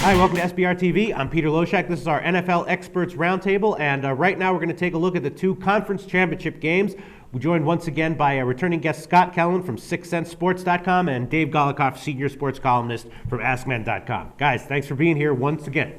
Hi, welcome to SBR TV. I'm Peter Loshak. This is our NFL Experts Roundtable, and right now we're going to take a look at the two conference championship games. We're joined once again by returning guest Scott Kellen from SixCentSports.com and Dave Golikoff, senior sports columnist from AskMen.com. Guys, thanks for being here once again.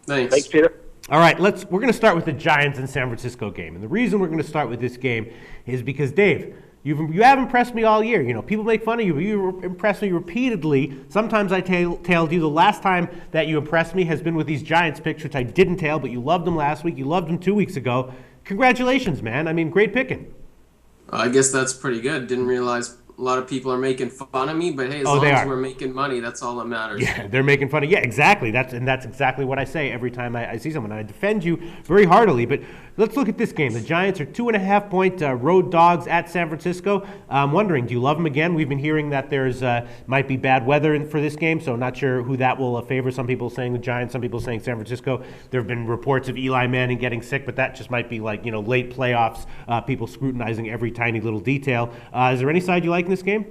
Thanks, Peter. All right, we're going to start with the Giants and San Francisco game. And the reason we're going to start with this game is because, Dave, you have impressed me all year. You know, people make fun of you, but you impress me repeatedly. Sometimes I tailed you. The last time that you impressed me has been with these Giants picks, which I didn't tail, but you loved them last week. You loved them 2 weeks ago. Congratulations, man. I mean, great picking. I guess that's pretty good. Didn't realize a lot of people are making fun of me, but hey, as long as we're making money, that's all that matters. Yeah, they're making fun of you. Yeah, exactly. That's exactly what I say every time I see someone. I defend you very heartily. But let's look at this game. The Giants are 2.5-point road dogs at San Francisco. I'm wondering, do you love them again? We've been hearing that there's might be bad weather for this game, so not sure who that will favor. Some people saying the Giants, some people saying San Francisco. There have been reports of Eli Manning getting sick, but that just might be like, late playoffs, people scrutinizing every tiny little detail. Is there any side you like in this game?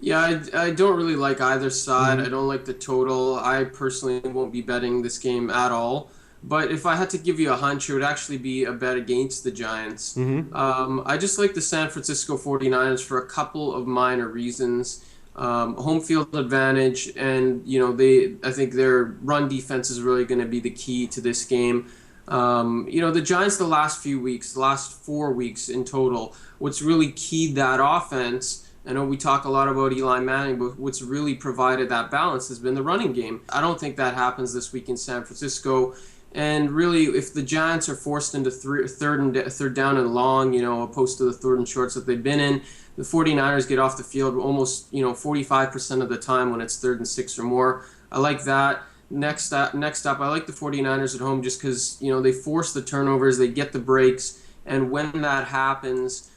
Yeah, I don't really like either side. I don't like the total. I personally won't be betting this game at all. But if I had to give you a hunch, it would actually be a bet against the Giants. I just like the San Francisco 49ers for a couple of minor reasons. Home field advantage, and I think their run defense is really going to be the key to this game. The Giants the last 4 weeks in total, what's really keyed that offense, I know we talk a lot about Eli Manning, but what's really provided that balance has been the running game. I don't think that happens this week in San Francisco. And really, if the Giants are forced into third down and long, opposed to the third and shorts that they've been in, the 49ers get off the field almost 45% of the time when it's 3rd and 6 or more. I like that. Next up, I like the 49ers at home just because they force the turnovers, they get the breaks, and when that happens,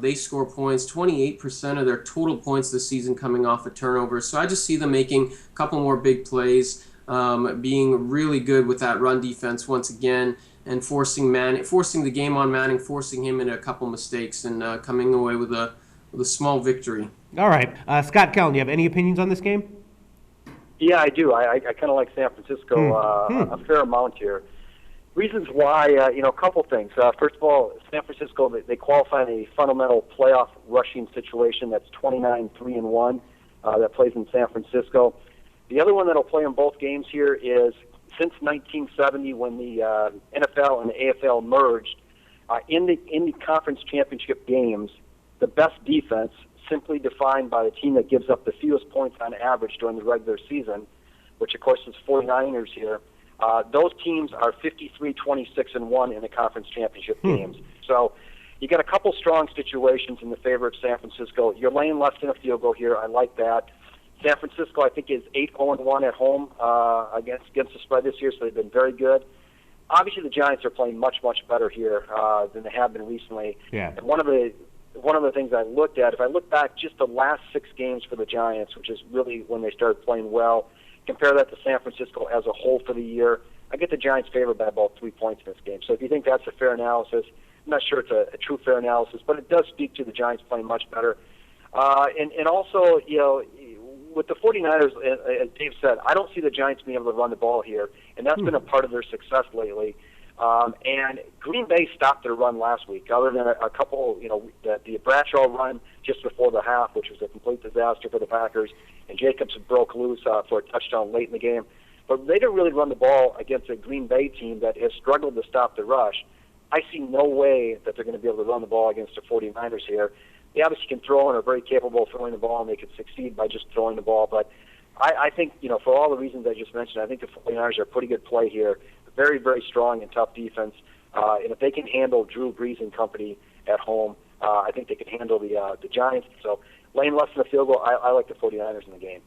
they score points. 28% of their total points this season coming off of turnovers. So I just see them making a couple more big plays, being really good with that run defense once again, and forcing the game on Manning, forcing him into a couple mistakes, and coming away with a small victory. All right, Scott Kellen, do you have any opinions on this game? Yeah, I do. I kind of like San Francisco a fair amount here. Reasons why, a couple things. First of all, San Francisco, they qualify in a fundamental playoff rushing situation. That's 29-3-1 that plays in San Francisco. The other one that'll play in both games here is since 1970 when the NFL and the AFL merged, in the conference championship games, the best defense, simply defined by the team that gives up the fewest points on average during the regular season, which of course is 49ers here, those teams are 53-26-1 in the conference championship games. So you got a couple strong situations in the favor of San Francisco. You're laying less than a field goal here. I like that. San Francisco, I think, is 8-0-1 at home against the spread this year, so they've been very good. Obviously, the Giants are playing much, much better here than they have been recently. Yeah. And one of the things I looked at, if I look back just the last 6 games for the Giants, which is really when they started playing well, compare that to San Francisco as a whole for the year, I get the Giants favored by about 3 points in this game. So if you think that's a fair analysis, I'm not sure it's a true fair analysis, but it does speak to the Giants playing much better. And also, with the 49ers, as Dave said, I don't see the Giants being able to run the ball here, and that's been a part of their success lately. And Green Bay stopped their run last week, other than a couple, the Bradshaw run just before the half, which was a complete disaster for the Packers, and Jacobs broke loose for a touchdown late in the game. But they didn't really run the ball against a Green Bay team that has struggled to stop the rush. I see no way that they're going to be able to run the ball against the 49ers here. They obviously can throw and are very capable of throwing the ball, and they could succeed by just throwing the ball. But I think, for all the reasons I just mentioned, I think the 49ers are a pretty good play here. Very, very strong and tough defense. And if they can handle Drew Brees and company at home, I think they can handle the Giants. So laying less than a field goal, I like the 49ers in the game.